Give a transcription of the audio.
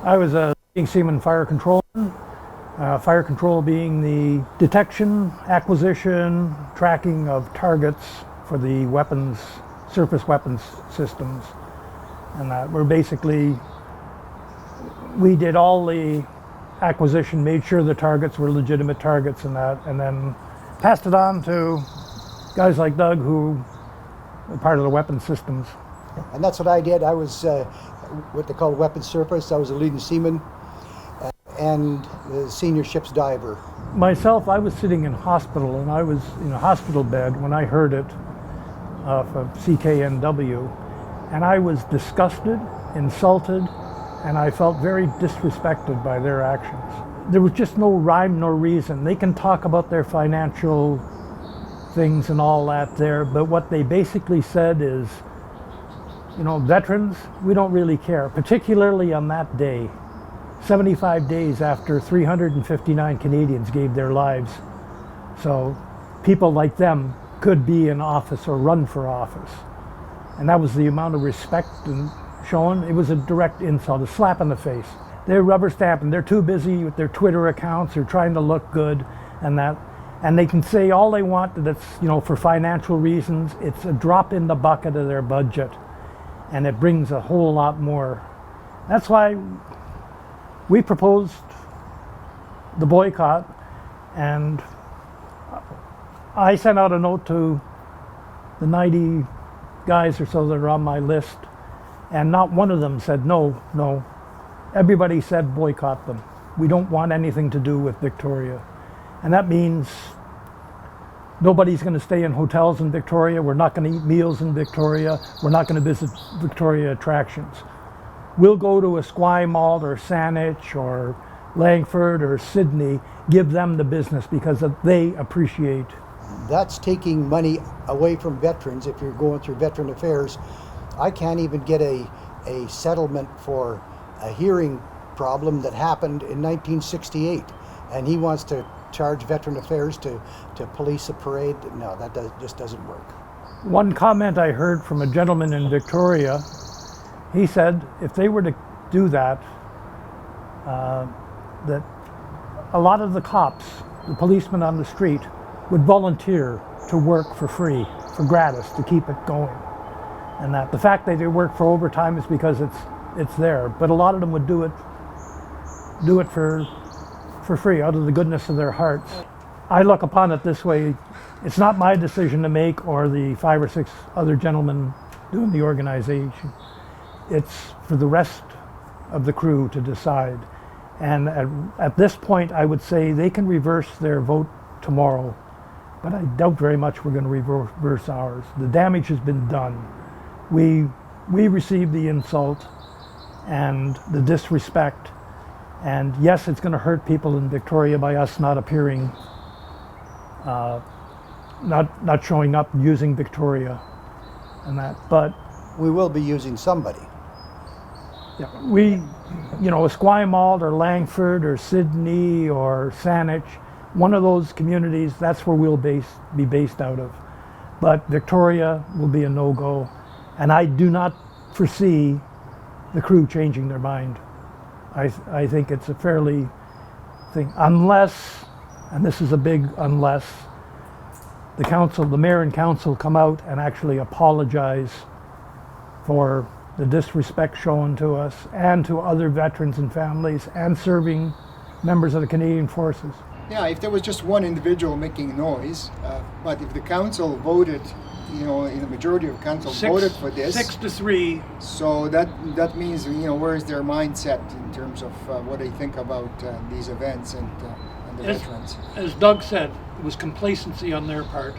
I was a seaman fire control. Fire control being the detection, acquisition, tracking of targets for the weapons, surface weapons systems. And that we did all the acquisition, made sure the targets were legitimate targets and that, and then passed it on to guys like Doug who were part of the weapons systems. And that's what I did. I was what they call weapons surface. I was a leading seaman and the senior ship's diver. Myself, I was sitting in hospital, and I was in a hospital bed when I heard it from CKNW, and I was disgusted, insulted, and I felt very disrespected by their actions. There was just no rhyme nor reason. They can talk about their financial things and all that there, but what they basically said is, you know, veterans, we don't really care, particularly on that day. 75 days after 359 Canadians gave their lives. So people like them could be in office or run for office. And that was the amount of respect shown. It was a direct insult, a slap in the face. They're rubber stamping. They're too busy with their Twitter accounts or trying to look good and that. And they can say all they want that's, you know, for financial reasons. It's a drop in the bucket of their budget. And it brings a whole lot more. That's why we proposed the boycott, and I sent out a note to the 90 guys or so that are on my list, and not one of them said no. Everybody said boycott them. We don't want anything to do with Victoria. And that means nobody's going to stay in hotels in Victoria. We're not going to eat meals in Victoria. We're not going to visit Victoria attractions. We'll go to Esquimalt or Saanich or Langford or Sydney, give them the business because they appreciate. That's taking money away from veterans if you're going through Veteran Affairs. I can't even get a settlement for a hearing problem that happened in 1968, and he wants to charge Veteran Affairs to police a parade. No, that just doesn't work. One comment I heard from a gentleman in Victoria, he said if they were to do that, that a lot of the cops, the policemen on the street, would volunteer to work for free, for gratis, to keep it going. And that the fact that they work for overtime is because it's there. But a lot of them would do it for free, out of the goodness of their hearts. I look upon it this way: it's not my decision to make, or the 5 or 6 other gentlemen doing the organization. It's for the rest of the crew to decide. And at this point, I would say they can reverse their vote tomorrow, but I doubt very much we're going to reverse ours. The damage has been done. We received the insult and the disrespect, and yes, it's going to hurt people in Victoria by us not appearing, not showing up using Victoria and that, but we will be using somebody. yeah, we, you know, Esquimalt or Langford or Sydney or Saanich, one of those communities, that's where we'll be based out of. But Victoria will be a no-go, and I do not foresee the crew changing their mind. I think it's a fairly thing, unless, and this is a big unless, the council, the mayor and council come out and actually apologize for the disrespect shown to us and to other veterans and families and serving members of the Canadian Forces. Yeah, if there was just one individual making noise, but if the council voted, you know, in the majority of council voted for this, 6-3. so that means, you know, where is their mindset in terms of what they think about these events and the veterans? As Doug said, it was complacency on their part.